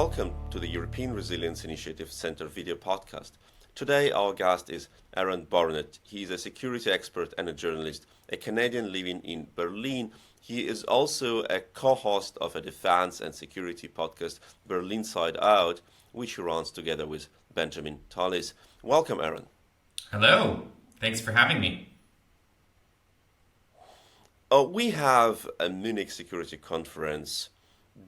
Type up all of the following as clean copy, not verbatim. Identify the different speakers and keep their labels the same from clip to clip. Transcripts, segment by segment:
Speaker 1: welcome to the European Resilience Initiative Center video podcast. Today our guest is Aaron Burnett. He is a security expert and a journalist, a Canadian living in Berlin. He is also a co-host of a defense and security podcast, Berlin Side Out, which he runs together with Benjamin Tallis. Welcome, Aaron.
Speaker 2: Hello. Thanks for having me.
Speaker 1: We have a Munich Security Conference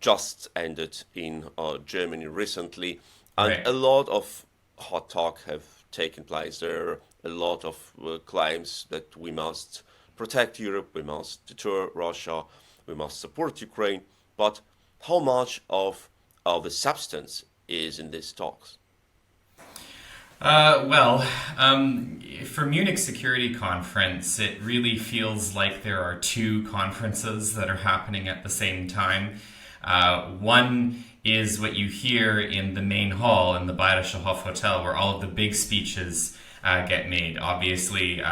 Speaker 1: just ended in Germany recently, and
Speaker 2: Right.
Speaker 1: a lot of hot talk have taken place there. A lot of claims that we must protect Europe, we must deter Russia, we must support Ukraine. But how much of the substance is in these talks?
Speaker 2: For Munich Security Conference, it really feels like there are two conferences that are happening at the same time. One is what you hear in the main hall in the Bayerische Hof Hotel, where all of the big speeches get made. Obviously,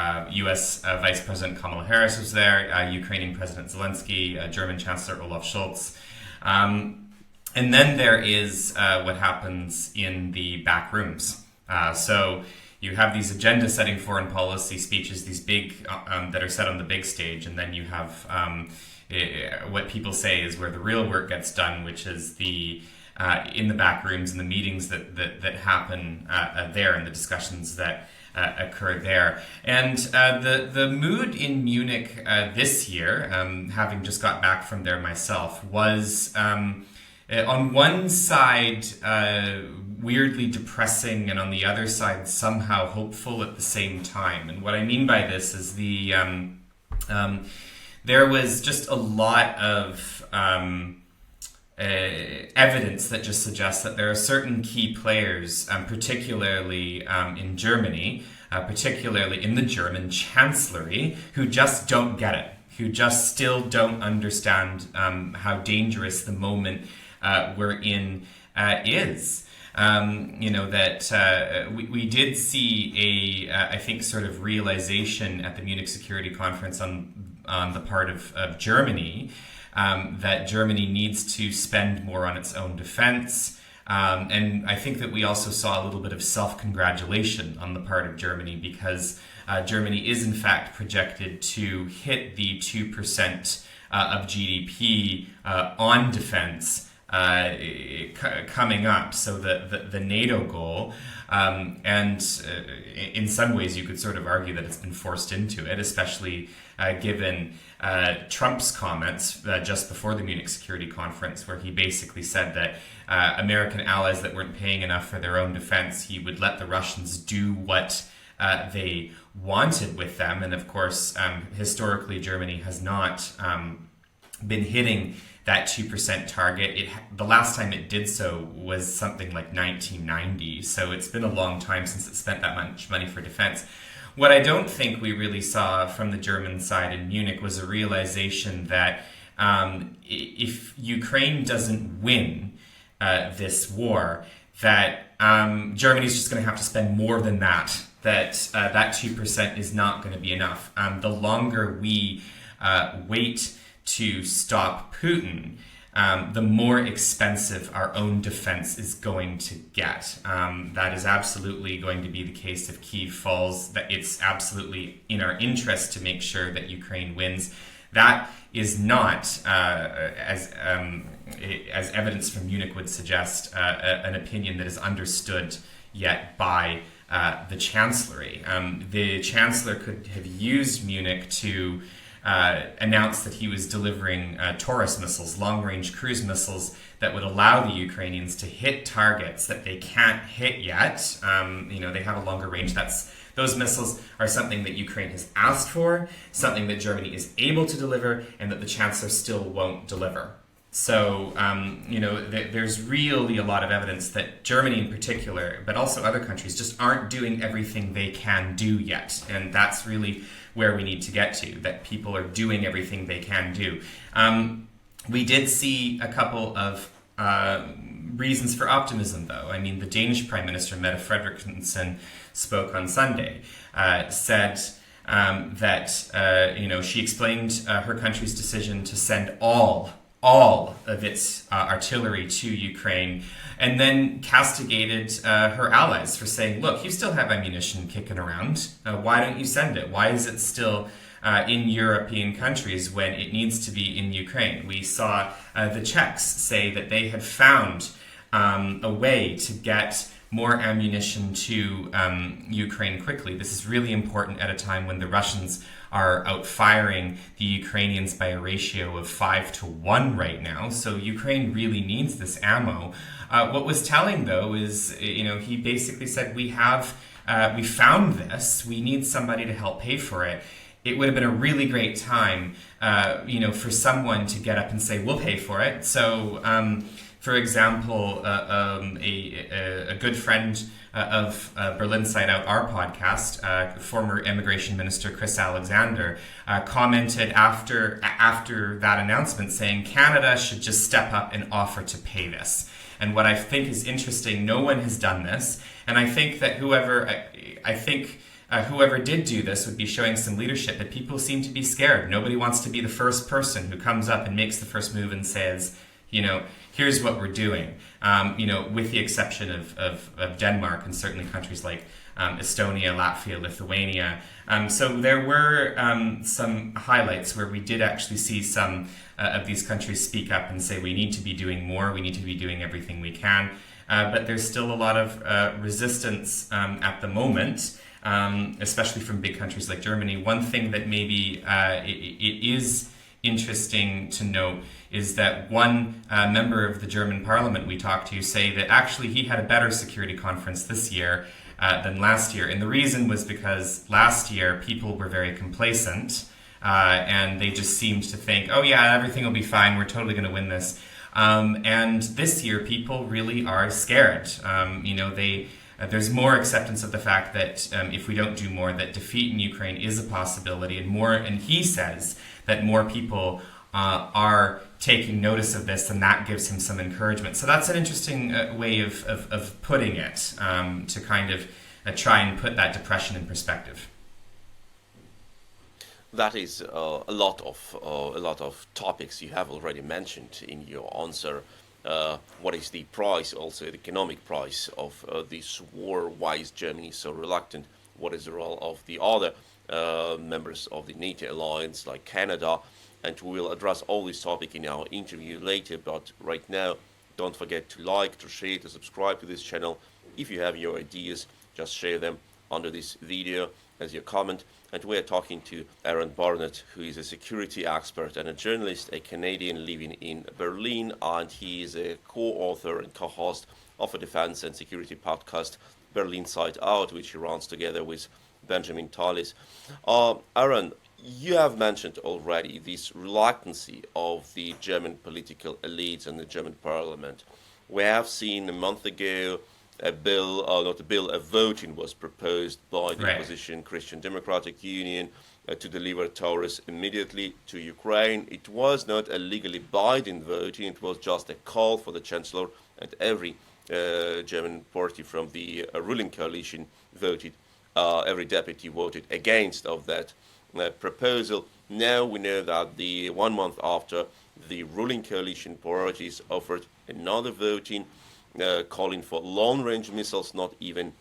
Speaker 2: U.S. Vice President Kamala Harris was there, Ukrainian President Zelensky, German Chancellor Olaf Scholz. And then there is what happens in the back rooms. So you have these agenda-setting foreign policy speeches, these big that are set on the big stage, and then you have what people say is where the real work gets done, which is the in the back rooms and the meetings that happen there and the discussions that occur there. And the mood in Munich this year, having just got back from there myself, was on one side weirdly depressing, and on the other side somehow hopeful at the same time. And what I mean by this is there was just a lot of evidence that just suggests that there are certain key players, particularly in Germany, particularly in the German Chancellery, who just don't get it, who just still don't understand how dangerous the moment we're in is. We did see I think, sort of realization at the Munich Security Conference on the part of Germany that Germany needs to spend more on its own defense. And I think that we also saw a little bit of self-congratulation on the part of Germany, because Germany is in fact projected to hit the 2% of GDP on defense coming up, so the NATO goal, and in some ways you could sort of argue that it's been forced into it, especially given Trump's comments just before the Munich Security Conference, where he basically said that American allies that weren't paying enough for their own defense, he would let the Russians do what they wanted with them. And of course, historically, Germany has not been hitting that 2% target. The last time it did so was something like 1990, so it's been a long time since it spent that much money for defense. What I don't think we really saw from the German side in Munich was a realization that if Ukraine doesn't win this war, that Germany's just going to have to spend more than that, that 2% is not going to be enough. The longer we wait to stop Putin, the more expensive our own defense is going to get. That is absolutely going to be the case if Kyiv falls. That it's absolutely in our interest to make sure that Ukraine wins. That is not, as evidence from Munich would suggest, an opinion that is understood yet by the Chancellery. The Chancellor could have used Munich to announced that he was delivering Taurus missiles, long-range cruise missiles that would allow the Ukrainians to hit targets that they can't hit yet. They have a longer range. Those missiles are something that Ukraine has asked for, something that Germany is able to deliver, and that the Chancellor still won't deliver. So, there's really a lot of evidence that Germany in particular, but also other countries, just aren't doing everything they can do yet. And that's really where we need to get to, that people are doing everything they can do. We did see a couple of reasons for optimism, though. I mean, the Danish Prime Minister, Mette Frederiksen, spoke on Sunday, said that she explained her country's decision to send all all of its artillery to Ukraine, and then castigated her allies for saying, look, you still have ammunition kicking around. Why don't you send it? Why is it still in European countries when it needs to be in Ukraine? We saw the Czechs say that they had found a way to get more ammunition to Ukraine quickly. This is really important at a time when the Russians are out firing the Ukrainians by a ratio of 5-1 right now. So Ukraine really needs this ammo. What was telling, though, is, he basically said, we found this. We need somebody to help pay for it. It would have been a really great time, for someone to get up and say, we'll pay for it. So, for example, a good friend of Berlin Side Out, our podcast, former Immigration Minister Chris Alexander, commented after that announcement saying Canada should just step up and offer to pay this. And what I think is interesting, no one has done this, and I think that whoever did do this would be showing some leadership, but people seem to be scared. Nobody wants to be the first person who comes up and makes the first move and says, here's what we're doing, with the exception of Denmark and certainly countries like Estonia, Latvia, Lithuania. So there were some highlights where we did actually see some of these countries speak up and say we need to be doing more, we need to be doing everything we can. But there's still a lot of resistance at the moment, especially from big countries like Germany. One thing that maybe it is interesting to note is that one member of the German parliament we talked to say that actually he had a better security conference this year than last year. And the reason was because last year people were very complacent and they just seemed to think, oh yeah, everything will be fine, we're totally going to win this. And this year people really are scared. There's more acceptance of the fact that if we don't do more, that defeat in Ukraine is a possibility, and he says that more people are taking notice of this, and that gives him some encouragement. So that's an interesting way of putting it, to kind of try and put that depression in perspective.
Speaker 1: That is a lot of topics you have already mentioned in your answer. What is the price, also the economic price of this war? Why is Germany so reluctant? What is the role of the other members of the NATO alliance like Canada? And we will address all this topic in our interview later, but right now don't forget to like, to share, to subscribe to this channel. If you have your ideas, just share them under this video as your comment. And we're talking to Aaron Burnett, who is a security expert and a journalist, a Canadian living in Berlin, and he is a co-author and co-host of a defense and security podcast, Berlin Side Out, which he runs together with Benjamin Tallis. Aaron, you have mentioned already this reluctancy of the German political elites and the German parliament. We have seen a month ago a voting was proposed by the opposition Christian Democratic Union to deliver Taurus immediately to Ukraine. It was not a legally binding voting, it was just a call for the Chancellor, and every German party from the ruling coalition voted, every deputy voted against of that proposal. Now we know that 1 month after, the ruling coalition parties offered another voting, calling for long-range missiles, not even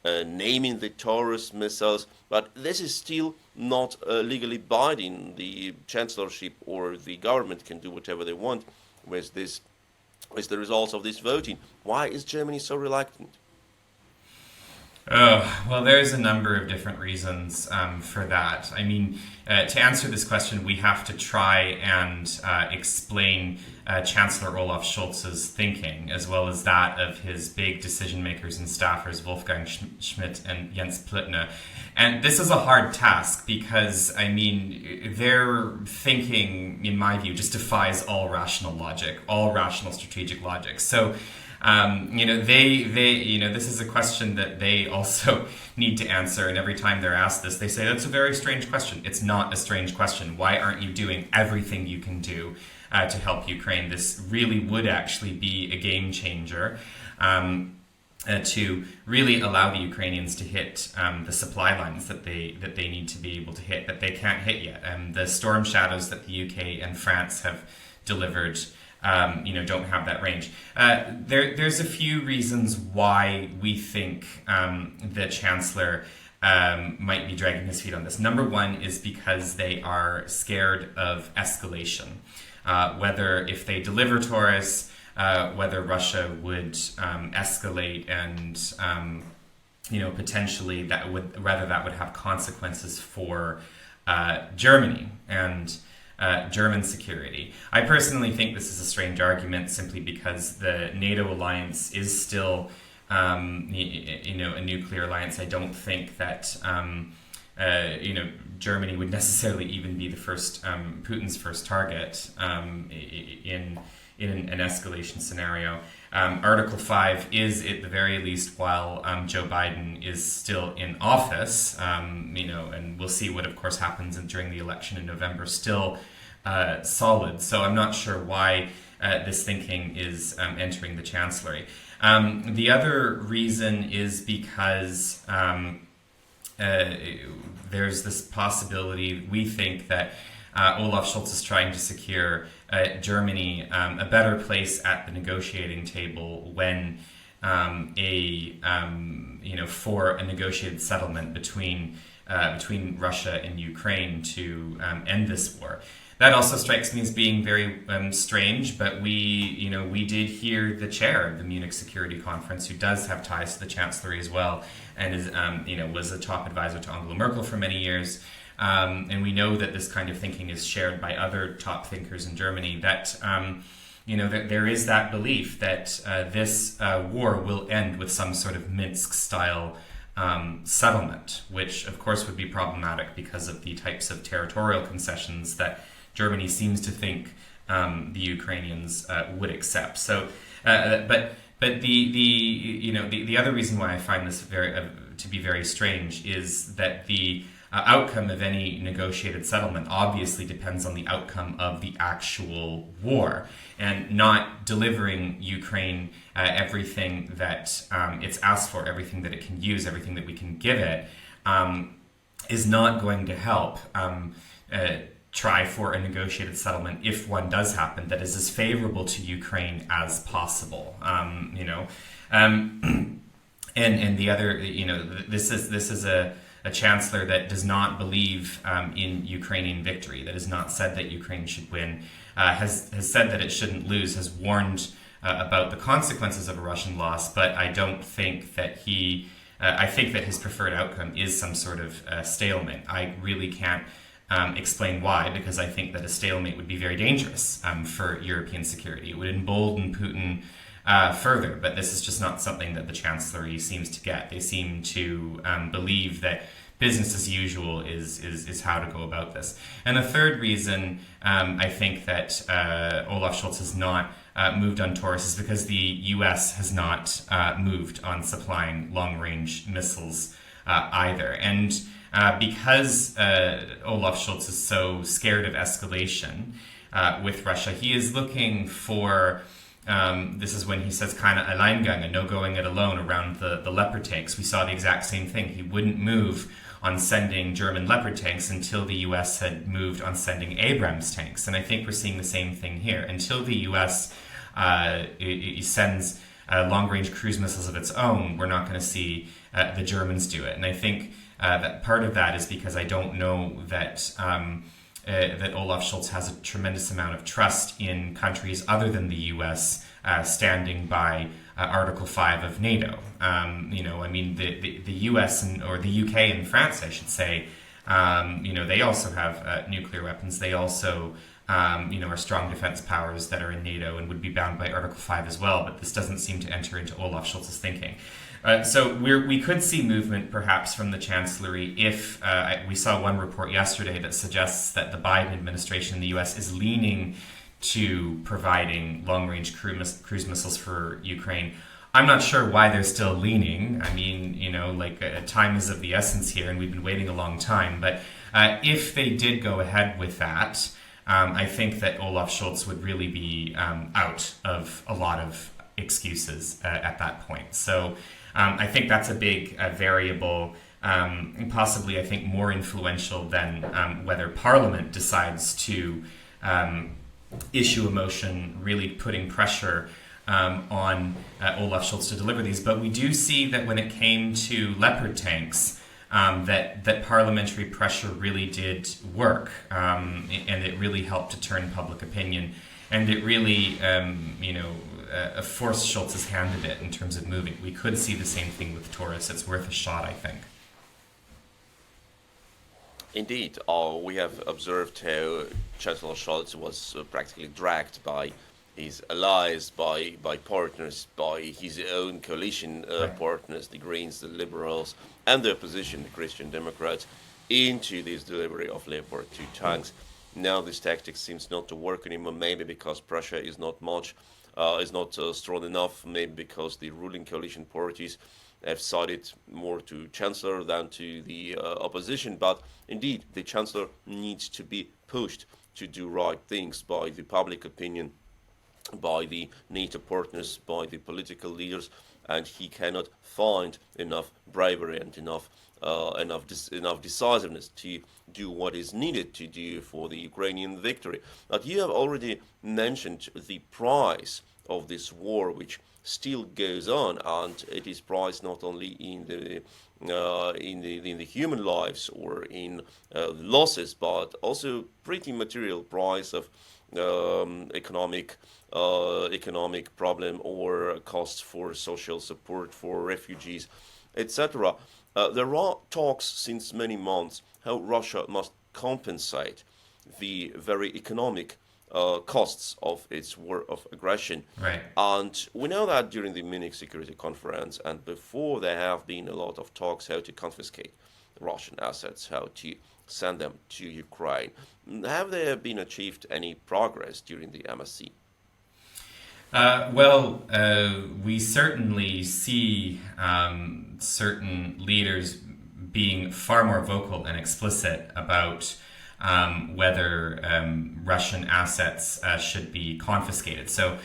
Speaker 1: naming the Taurus missiles, but this is still not legally binding. The chancellorship or the government can do whatever they want with the results of this voting. Why is Germany so reluctant?
Speaker 2: Oh, well, there's a number of different reasons for that. I mean, to answer this question, we have to try and explain Chancellor Olaf Scholz's thinking, as well as that of his big decision makers and staffers, Wolfgang Schmidt and Jens Plüttner. And this is a hard task because, I mean, their thinking, in my view, just defies all rational logic, all rational strategic logic. So, this is a question that they also need to answer, and every time they're asked this, they say, that's a very strange question. It's not a strange question. Why aren't you doing everything you can do to help Ukraine? This really would actually be a game changer to really allow the Ukrainians to hit the supply lines that they need to be able to hit, that they can't hit yet. The storm shadows that the UK and France have delivered don't have that range. There's a few reasons why we think the Chancellor might be dragging his feet on this. Number one is because they are scared of escalation. Whether if they deliver Taurus, whether Russia would escalate and potentially that would have consequences for Germany and German security. I personally think this is a strange argument simply because the NATO alliance is still a nuclear alliance. I don't think that Germany would necessarily even be the first Putin's first target in an escalation scenario. Article 5 is, at the very least, while Joe Biden is still in office, and we'll see what, of course, happens during the election in November, still solid. So I'm not sure why this thinking is entering the Chancellery. The other reason is because there's this possibility, we think, that Olaf Scholz is trying to secure Germany a better place at the negotiating table when for a negotiated settlement between Russia and Ukraine to end this war. That also strikes me as being very strange, but we did hear the chair of the Munich Security Conference, who does have ties to the Chancellery as well, and is was a top advisor to Angela Merkel for many years. And we know that this kind of thinking is shared by other top thinkers in Germany, that there is that belief that this war will end with some sort of Minsk-style settlement, which of course would be problematic because of the types of territorial concessions that Germany seems to think the Ukrainians would accept. So, but the other reason why I find this to be very strange is that the outcome of any negotiated settlement obviously depends on the outcome of the actual war, and not delivering Ukraine everything that it's asked for, everything that it can use, everything that we can give it, is not going to help try for a negotiated settlement, if one does happen, that is as favorable to Ukraine as possible. And the other, this is a chancellor that does not believe in Ukrainian victory, that has not said that Ukraine should win, has said that it shouldn't lose, has warned about the consequences of a Russian loss, but I don't think that I think that his preferred outcome is some sort of stalemate. I really can't explain why, because I think that a stalemate would be very dangerous for European security. It would embolden Putin further, but this is just not something that the Chancellery seems to get. They seem to believe that business as usual is how to go about this. And the third reason I think that Olaf Scholz has not moved on Taurus is because the US has not moved on supplying long-range missiles either. And because Olaf Scholz is so scared of escalation with Russia, he is looking for, this is when he says kind of Alleingang, a no going it alone around the Leopard tanks. We saw the exact same thing. He wouldn't move on sending German Leopard tanks until the US had moved on sending Abrams tanks. And I think we're seeing the same thing here. Until the US sends long-range cruise missiles of its own, we're not going to see the Germans do it. And I think that part of that is because I don't know that that Olaf Scholz has a tremendous amount of trust in countries other than the U.S. Standing by Article 5 of NATO. The U.S. or the U.K. and France, I should say, they also have nuclear weapons. They also are strong defense powers that are in NATO and would be bound by Article 5 as well, but this doesn't seem to enter into Olaf Scholz's thinking. So we could see movement perhaps from the Chancellery if we saw one report yesterday that suggests that the Biden administration in the U.S. is leaning to providing long-range cruise missiles for Ukraine. I'm not sure why they're still leaning. I mean, time is of the essence here, and we've been waiting a long time. But if they did go ahead with that, I think that Olaf Scholz would really be out of a lot of excuses at that point. So I think that's a big variable, and possibly, I think, more influential than whether Parliament decides to issue a motion really putting pressure on Olaf Scholz to deliver these. But we do see that when it came to Leopard tanks, that parliamentary pressure really did work, and it really helped to turn public opinion, and it really, forced Scholz's hand a bit in terms of moving. We could see the same thing with Taurus. It's worth a shot, I think.
Speaker 1: Indeed, we have observed how Chancellor Scholz was practically dragged by his allies, by partners, by his own coalition partners, the Greens, the Liberals, and the opposition, the Christian Democrats, into this delivery of Leopard 2 tanks. Now this tactic seems not to work anymore, maybe because pressure is not strong enough, maybe because the ruling coalition parties have sided more to Chancellor than to the opposition. But indeed, the Chancellor needs to be pushed to do right things by the public opinion, by the NATO partners, by the political leaders, and he cannot find enough bravery and enough decisiveness to do what is needed to do for the Ukrainian victory. But you have already mentioned the price of this war, which still goes on, and it is priced not only in the human lives or in losses, but also pretty material price of economic problem or costs for social support for refugees, etc. There are talks since many months how Russia must compensate the very economic costs of its war of aggression.
Speaker 2: Right.
Speaker 1: And we know that during the Munich Security Conference and before, there have been a lot of talks how to confiscate Russian assets, how to send them to Ukraine. Have there been achieved any progress during the MSC?
Speaker 2: We certainly see certain leaders being far more vocal and explicit about whether Russian assets should be confiscated. So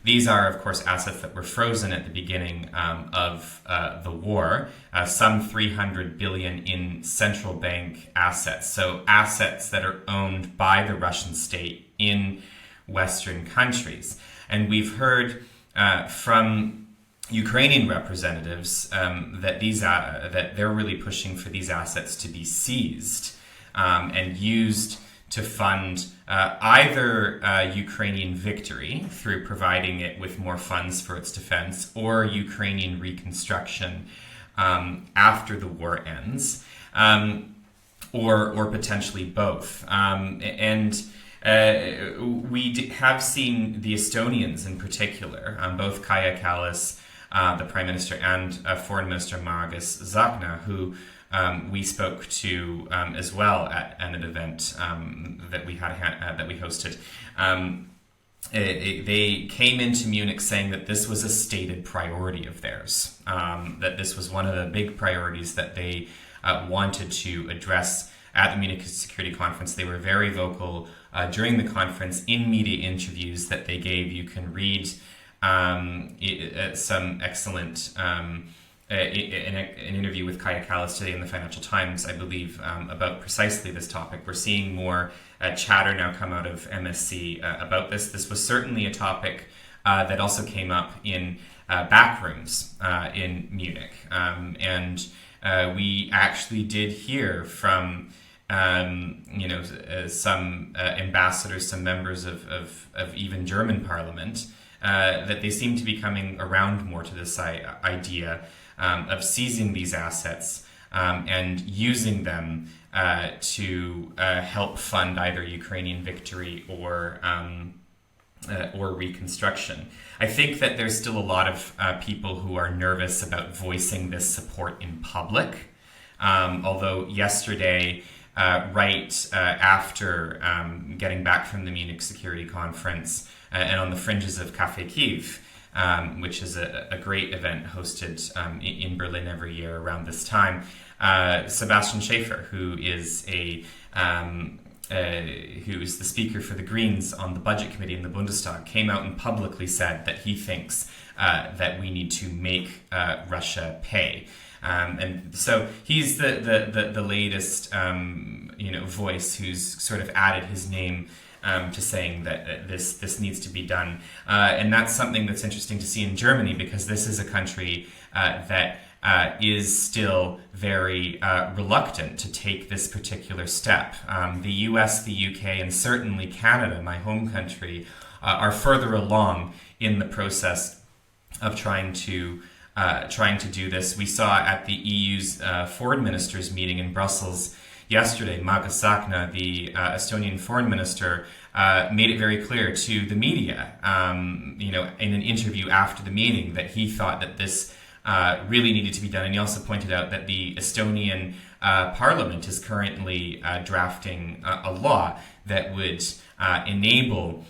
Speaker 2: these are, of course, assets that were frozen at the beginning of the war, some 300 billion in central bank assets. So assets that are owned by the Russian state in Western countries. And we've heard from Ukrainian representatives that they're really pushing for these assets to be seized and used to fund either Ukrainian victory through providing it with more funds for its defense, or Ukrainian reconstruction after the war ends, or potentially both. We have seen the Estonians in particular, both Kaja Kallas, the Prime Minister, and Foreign Minister Margus Zahna, who we spoke to as well at an event that we hosted. They came into Munich saying that this was a stated priority of theirs, that this was one of the big priorities that they wanted to address at the Munich Security Conference. They were very vocal during the conference in media interviews that they gave. You can read some excellent an interview with Kaja Kallas today in the Financial Times, I believe, about precisely this topic. We're seeing more chatter now come out of MSC about this. This was certainly a topic that also came up in backrooms in Munich. And we actually did hear from some ambassadors, some members of even German parliament, that they seem to be coming around more to this idea of seizing these assets and using them to help fund either Ukrainian victory or reconstruction. I think that there's still a lot of people who are nervous about voicing this support in public. Although yesterday, right after getting back from the Munich Security Conference and on the fringes of Café Kiev, which is a great event hosted in Berlin every year around this time, Sebastian Schäfer, who is the speaker for the Greens on the Budget Committee in the Bundestag, came out and publicly said that he thinks that we need to make Russia pay. And so he's the latest voice who's sort of added his name to saying that this needs to be done. And that's something that's interesting to see in Germany, because this is a country that is still very reluctant to take this particular step. The US, the UK, and certainly Canada, my home country, are further along in the process of trying to do this. We saw at the EU's foreign ministers meeting in Brussels yesterday, Margus Sakna, the Estonian foreign minister, made it very clear to the media, in an interview after the meeting, that he thought that this really needed to be done. And he also pointed out that the Estonian parliament is currently drafting a law that would enable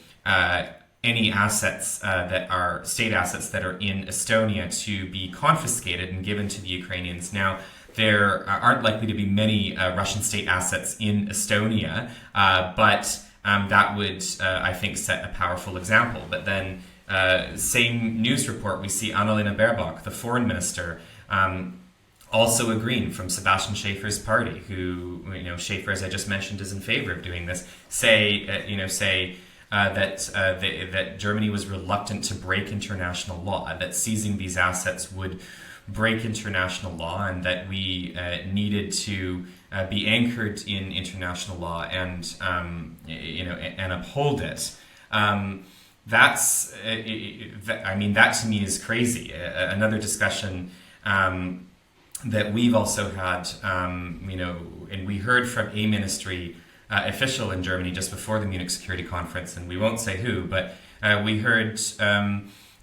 Speaker 2: any assets that are state assets that are in Estonia to be confiscated and given to the Ukrainians. Now, there aren't likely to be many Russian state assets in Estonia, but that would, I think, set a powerful example. But then, same news report, we see Annalena Baerbock, the foreign minister, also agreeing, from Sebastian Schäfer's party, who, Schäfer, as I just mentioned, is in favor of doing this, say that Germany was reluctant to break international law, that seizing these assets would break international law, and that we needed to be anchored in international law and and uphold it. That to me is crazy. Another discussion that we've also had, and we heard from a ministry official in Germany just before the Munich Security Conference, and we won't say who, but we heard,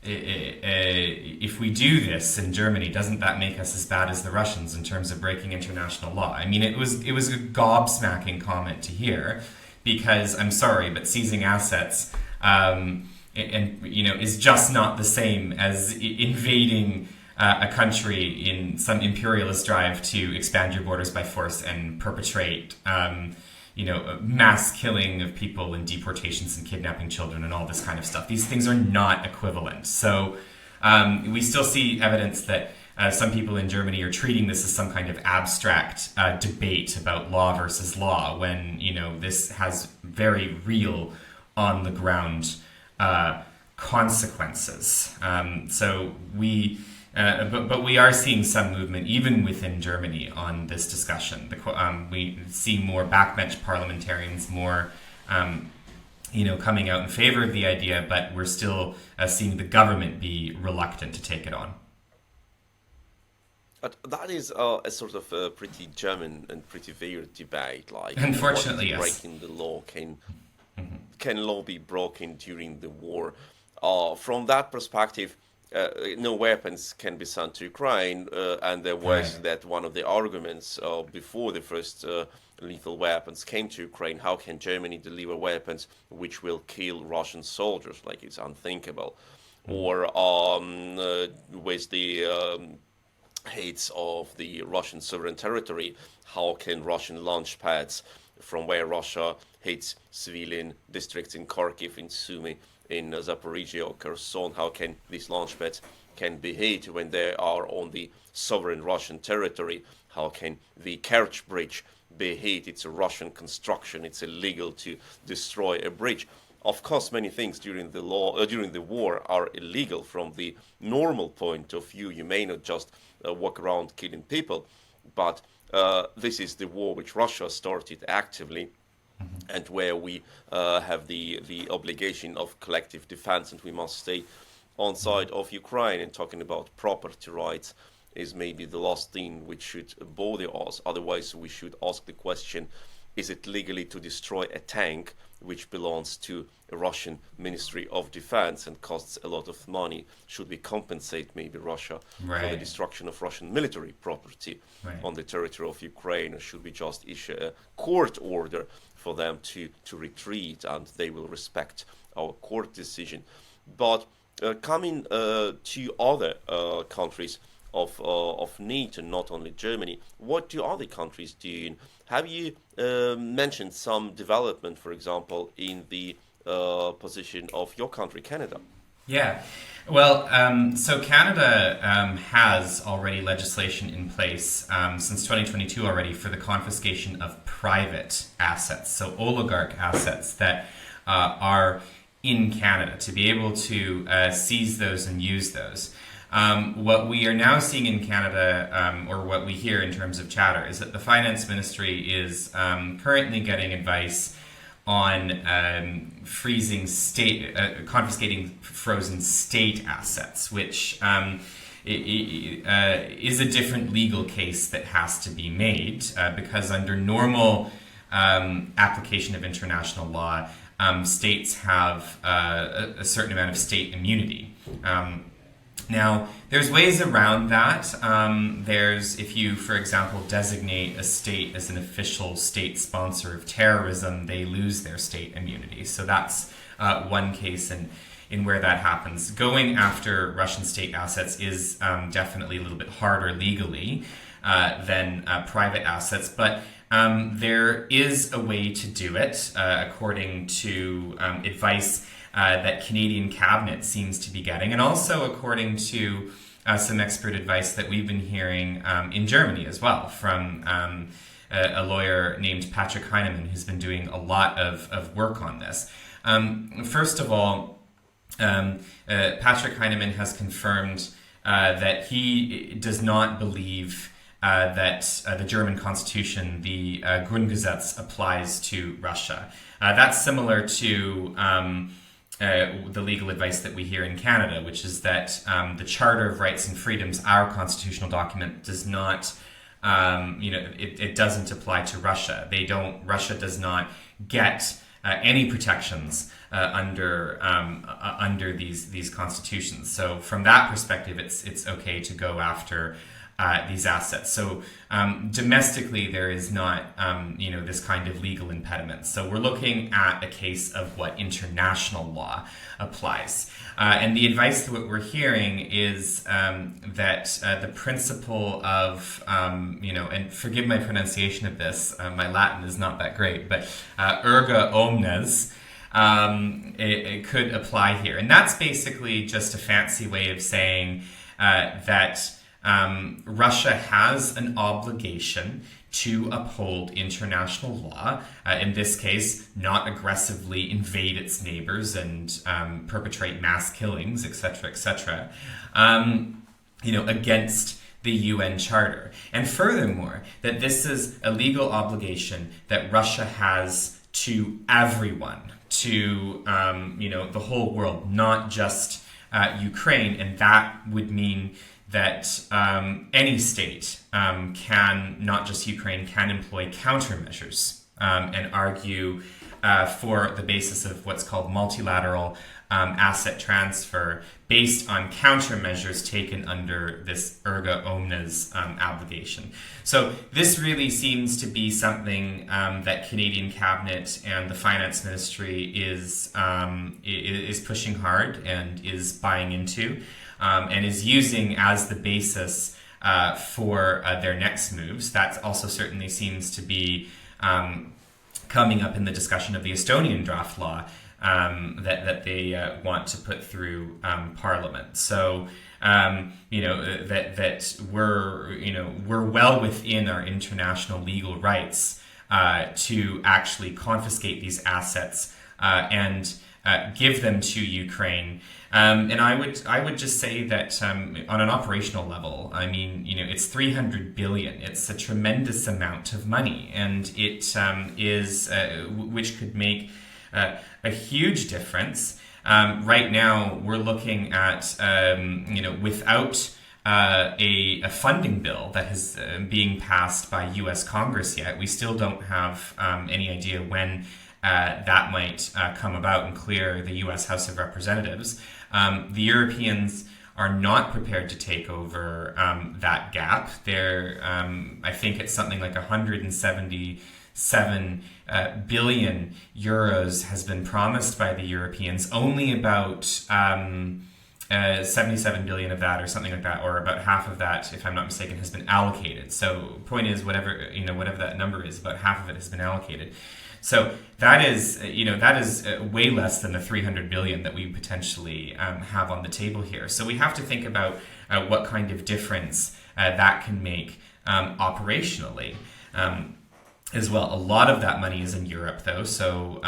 Speaker 2: if we do this in Germany, doesn't that make us as bad as the Russians in terms of breaking international law? I mean, it was a gobsmacking comment to hear, because I'm sorry, but seizing assets is just not the same as invading a country in some imperialist drive to expand your borders by force and perpetrate mass killing of people and deportations and kidnapping children and all this kind of stuff. These things are not equivalent. So we still see evidence that some people in Germany are treating this as some kind of abstract debate about law versus law, when, this has very real, on the ground consequences. But we are seeing some movement, even within Germany, on this discussion. We see more backbench parliamentarians, more, coming out in favor of the idea, but we're still seeing the government be reluctant to take it on.
Speaker 1: That is a sort of a pretty German and pretty weird debate. Like,
Speaker 2: unfortunately, yes.
Speaker 1: Breaking the law, can law be broken during the war? From that perspective, no weapons can be sent to Ukraine, and there was that one of the arguments before the first lethal weapons came to Ukraine. How can Germany deliver weapons which will kill Russian soldiers? Like, it's unthinkable. Or with the heights of the Russian sovereign territory, how can Russian launch pads from where Russia hits civilian districts in Kharkiv, in Sumy, in Zaporizhia or Kherson, how can these launch pads can be hit when they are on the sovereign Russian territory? How can the Kerch bridge be hit? It's a Russian construction. It's illegal to destroy a bridge. Of course, many things during the war are illegal from the normal point of view. You may not just walk around killing people, but this is the war which Russia started actively, and where we have the obligation of collective defense, and we must stay on side of Ukraine. And talking about property rights is maybe the last thing which should bother us. Otherwise, we should ask the question, is it legally to destroy a tank which belongs to a Russian Ministry of Defense and costs a lot of money? Should we compensate maybe Russia for the destruction of Russian military property on the territory of Ukraine? Or should we just issue a court order for them to retreat, and they will respect our court decision? But coming to other countries of NATO, not only Germany, what do other countries do? Have you mentioned some development, for example, in the position of your country, Canada?
Speaker 2: Yeah, well, so Canada has already legislation in place since 2022 already for the confiscation of private assets, so oligarch assets that are in Canada, to be able to seize those and use those. What we are now seeing in Canada, or what we hear in terms of chatter, is that the Finance Ministry is currently getting advice on confiscating frozen state assets, which is a different legal case that has to be made, because under normal application of international law, states have a certain amount of state immunity. Now, there's ways around that. If you, for example, designate a state as an official state sponsor of terrorism, they lose their state immunity. So that's one case in where that happens. Going after Russian state assets is definitely a little bit harder legally than private assets, but there is a way to do it, according to advice that Canadian Cabinet seems to be getting, and also according to some expert advice that we've been hearing in Germany as well from a lawyer named Patrick Heinemann, who's been doing a lot of work on this. First of all, Patrick Heinemann has confirmed that he does not believe that the German constitution, the Grundgesetz, applies to Russia. That's similar to the legal advice that we hear in Canada, which is that the Charter of Rights and Freedoms, our constitutional document, does not, it doesn't apply to Russia. Russia does not get any protections under these constitutions. So from that perspective, it's okay to go after these assets. So domestically, there is not this kind of legal impediment. So we're looking at a case of what international law applies. And the advice that we're hearing is that the principle of, and forgive my pronunciation of this, my Latin is not that great, but erga omnes, it could apply here. And that's basically just a fancy way of saying that Russia has an obligation to uphold international law, in this case, not aggressively invade its neighbors and perpetrate mass killings, etc., against the UN Charter. And furthermore, that this is a legal obligation that Russia has to everyone, to the whole world, not just Ukraine, and that would mean that any state can, not just Ukraine, can employ countermeasures and argue for the basis of what's called multilateral asset transfer based on countermeasures taken under this erga omnes obligation. So this really seems to be something that Canadian Cabinet and the Finance Ministry is pushing hard and is buying into. And is using as the basis for their next moves. That also certainly seems to be coming up in the discussion of the Estonian draft law that they want to put through Parliament. So that we're well within our international legal rights to actually confiscate these assets and give them to Ukraine. And I would just say that on an operational level, I mean, it's 300 billion. It's a tremendous amount of money, and it is which could make a huge difference. Right now, we're looking at without a funding bill that is being passed by U.S. Congress yet. We still don't have any idea when that might come about and clear the U.S. House of Representatives. The Europeans are not prepared to take over that gap. I think it's something like 177 billion euros has been promised by the Europeans. Only about 77 billion of that, or something like that, or about half of that, if I'm not mistaken, has been allocated. So point is, whatever that number is, about half of it has been allocated. So that is way less than the 300 billion that we potentially have on the table here. So we have to think about what kind of difference that can make operationally. as well. A lot of that money is in Europe, though. So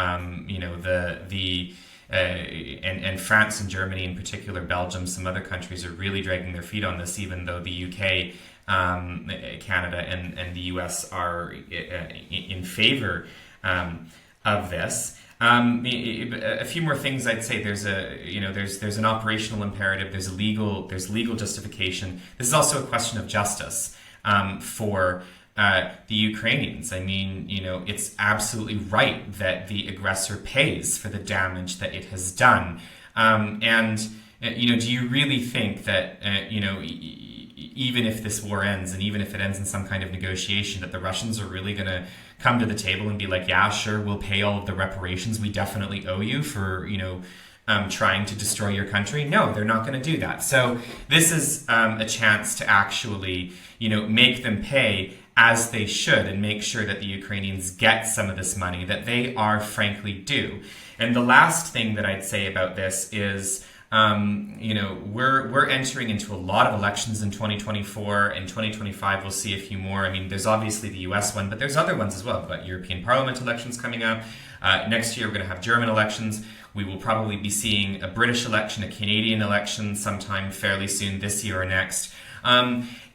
Speaker 2: and France and Germany in particular, Belgium, some other countries are really dragging their feet on this, even though the UK, Canada, and the US are in favor of this. A few more things I'd say. There's an operational imperative. There's legal justification. This is also a question of justice for the Ukrainians. I mean, it's absolutely right that the aggressor pays for the damage that it has done. Do you really think that even if this war ends, and even if it ends in some kind of negotiation, that the Russians are really going to come to the table and be like, yeah, sure, we'll pay all of the reparations we definitely owe you for, trying to destroy your country? No, they're not going to do that. So this is a chance to actually, make them pay as they should, and make sure that the Ukrainians get some of this money that they are frankly due. And the last thing that I'd say about this is, we're entering into a lot of elections in 2024, and 2025 we'll see a few more. I mean, there's obviously the US one, but there's other ones as well. We've got European Parliament elections coming up. Next year we're going to have German elections. We will probably be seeing a British election, a Canadian election sometime fairly soon, this year or next.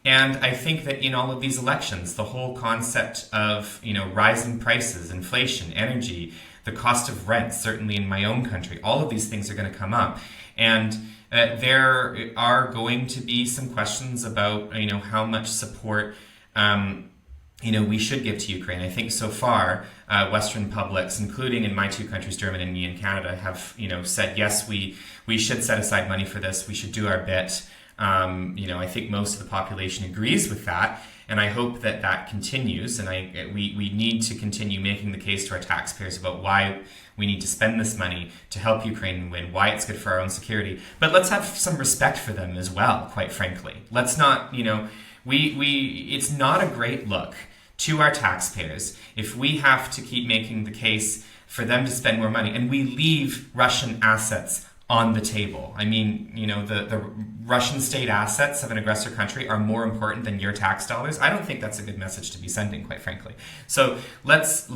Speaker 2: And I think that in all of these elections, the whole concept of, rising prices, inflation, energy, the cost of rent, certainly in my own country, all of these things are going to come up. And there are going to be some questions about, how much support, we should give to Ukraine. I think so far, Western publics, including in my two countries, Germany and Canada, have, said, yes, we should set aside money for this. We should do our bit. I think most of the population agrees with that, and I hope that that continues. And we need to continue making the case to our taxpayers about why we need to spend this money to help Ukraine win, why it's good for our own security. But let's have some respect for them as well, quite frankly. Let's not, it's not a great look to our taxpayers if we have to keep making the case for them to spend more money and we leave Russian assets on the table. I mean, the Russian state assets of an aggressor country are more important than your tax dollars. I don't think that's a good message to be sending, quite frankly. So let's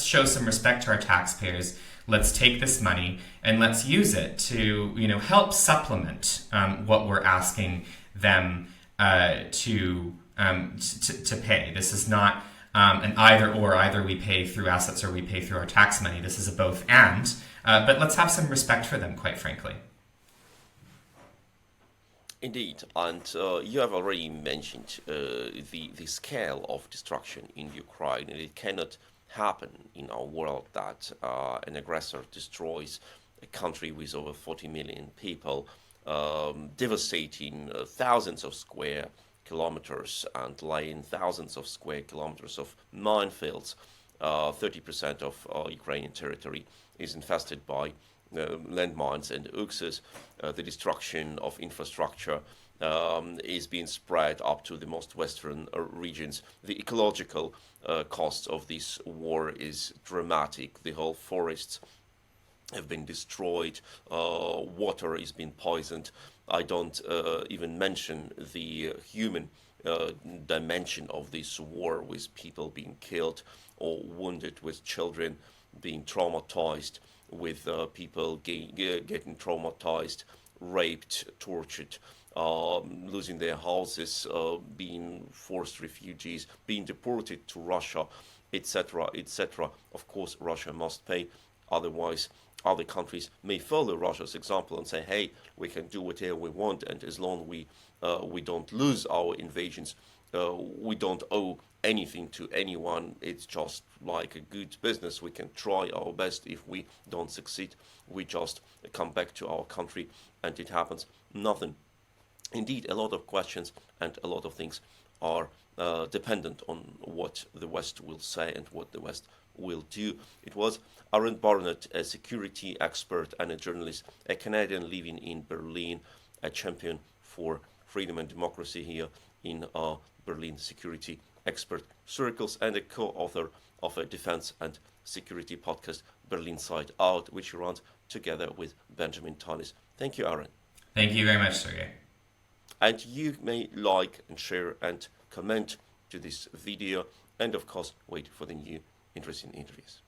Speaker 2: show some respect to our taxpayers. Let's take this money and let's use it to, help supplement what we're asking them to pay. This is not an either or. Either we pay through assets or we pay through our tax money. This is a both and. But let's have some respect for them, quite frankly.
Speaker 1: Indeed, and you have already mentioned the scale of destruction in Ukraine, and it cannot happen in our world that an aggressor destroys a country with over 40 million people, devastating thousands of square kilometers and laying thousands of square kilometers of minefields. 30% of Ukrainian territory is infested by landmines and UXs. The destruction of infrastructure is being spread up to the most western regions. The ecological cost of this war is dramatic. The whole forests have been destroyed. Water is being poisoned. I don't even mention the human dimension of this war, with people being killed or wounded, with children being traumatized, with people getting traumatized, raped, tortured, losing their houses, being forced refugees, being deported to Russia, etc., etc. Of course, Russia must pay. Otherwise, other countries may follow Russia's example and say, hey, we can do whatever we want, and as long as we don't lose our invasions, we don't owe anything to anyone. It's just like a good business. We can try our best. If we don't succeed, we just come back to our country, and it happens nothing. Indeed, a lot of questions and a lot of things are dependent on what the West will say and what the West will do. It was Aaron Burnett, a security expert and a journalist, a Canadian living in Berlin, a champion for freedom and democracy here in Berlin security expert circles, and a co-author of a defense and security podcast, Berlin Side Out, which he runs together with Benjamin Taurus. Thank you, Aaron.
Speaker 2: Thank you very much, Sergey.
Speaker 1: And you may like and share and comment to this video and of course wait for the new interesting interviews.